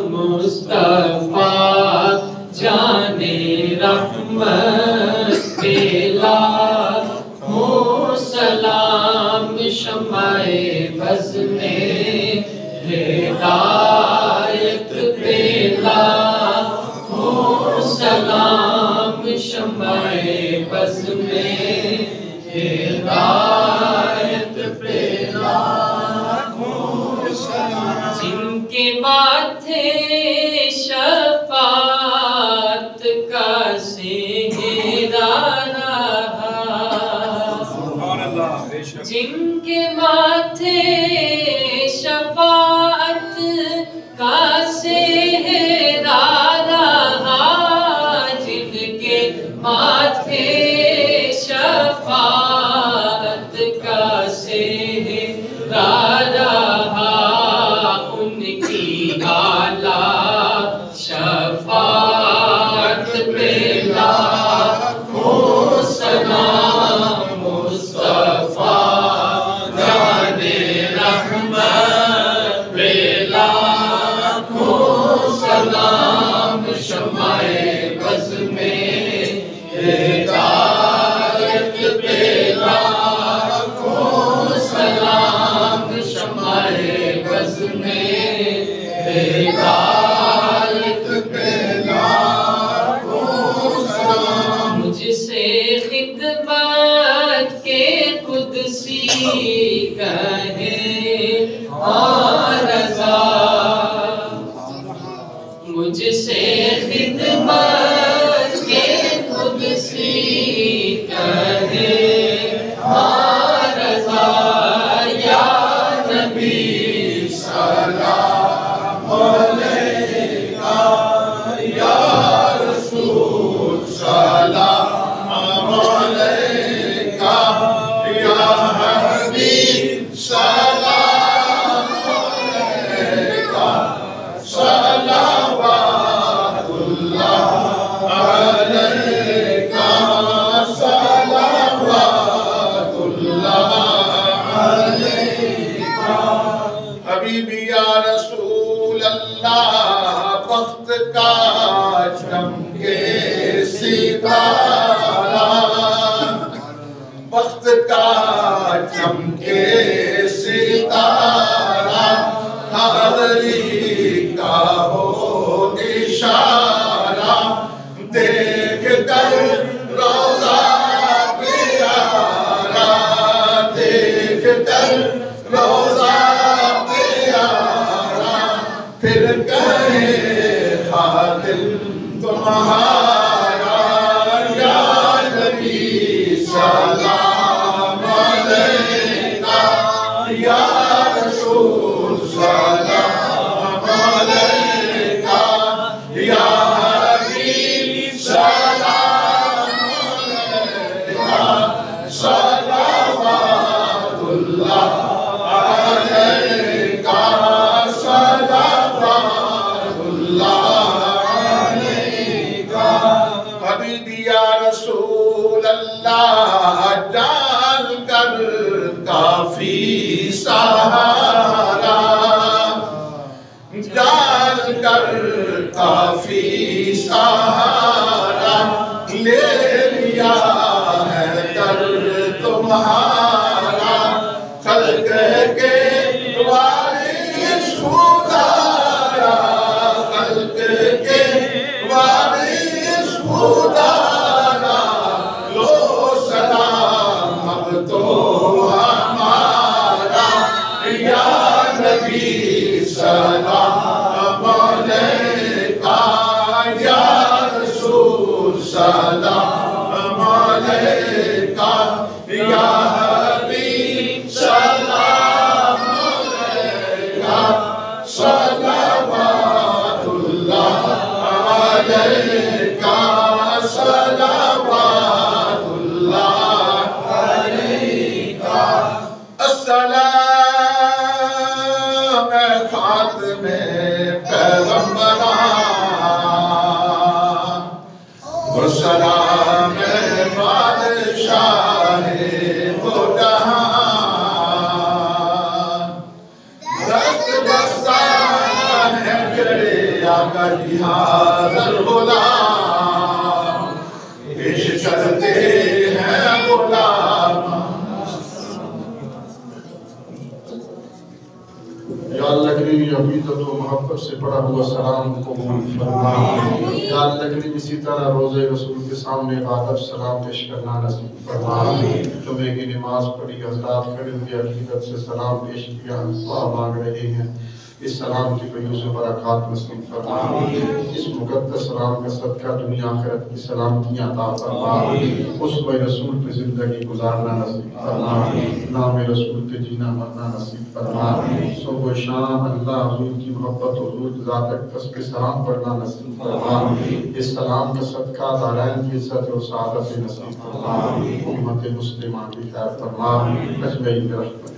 مصطفیٰ جانے رحمت پہ لاکھوں سلام، شمع بز میں ہدایت پہ لاکھوں سلام، شمع بز میں ہدایت پہ لاکھوں سلام، جن کے ماتھے شفاعت کا سہرا رہا، جن کے ماتھے شفاعت کا سہرا رہا، جن کے ماتھے شفاعت کا سہرا رہا، ان کی اعلیٰ شفاعت پہ لاکھوں سلام، مصطفیٰ جانے رحمت پہ لاکھوں سلام، شمع بز میں ہدایت پہ لاکھوں سلام، شمع بز میں ہدایت پہ لاکھوں سلام، مجھ سے خدمت کے قدسی کہے رضا، مجھ سے خدمت کے قدسی کہے رضا، یا نبی سلام علیکہ، یا رسول سلام علیکہ، یا حبیب سلام علیکہ، صلوات اللہ علیکہ، صلوات اللہ علیکہ، حبیبی یا رسول اللہ، وقت کا چمکے ستارہ، وقت کا چمکے ستارہ، حاضری کا ہو اشارہ، دیکھ کر روضہ پیارا، دیکھ کر روضہ پیارا، پھر کہے خادم تمہارا، یا نبی سلام علیکہ، یا رسول سلام علیکہ، یا حبیب سلام علیکہ، صلوات اللہ علیکہ، صلوات اللہ علیکہ، حبیبی یا رسول اللہ، جان کر کافی سہارا، جان کر کافی سہارا، لے لیا ہے در تمہارا، خلق کے وارث خدایا، خلق کے وارث خدایا، لو سلام اب تو ہمارا، یا نبی سلام علیکہ، یا رسول سلام علیکہ، یا حبیب سلام علیکہ، صلوات اللہ علیکہ، صلوات اللہ علیکہ، السلام خاتم پیغمبران، والسلام بادشاہ دو جہان، دست بستان ہے کا جہاز الغلام پیش کرتے ہیں غلام یا اللہ کریم عقیدت و محبت سے پڑھا ہوا سلام قبول فرما یا اللہ کریم اسی طرح روزہ رسول کے سامنے ادب سلام پیش کرنا نصیب فرما جمعے کی نماز پڑھی حضرات کھڑے ہوئے عقیدت سے سلام پیش کیا دعا مانگ رہے ہیں اس سلام کی فیوز و برکات نصیب فرما اس مقدس سلام کا صدقہ دنیا آخرت کی سلامتیاں عطا فرما اس وے رسول پہ زندگی گزارنا نصیب فرما نام رسول پہ جینا مرنا نصیب فرما صبح و شام اللہ حضور کی محبت و حضور کی ذات اقدس پہ سلام پڑھنا نصیب فرما اس سلام کا صدقہ دارین کی عزت و سعادت نصیب فرما امت مسلمہ کی خیر فرما اجمعین برحمتک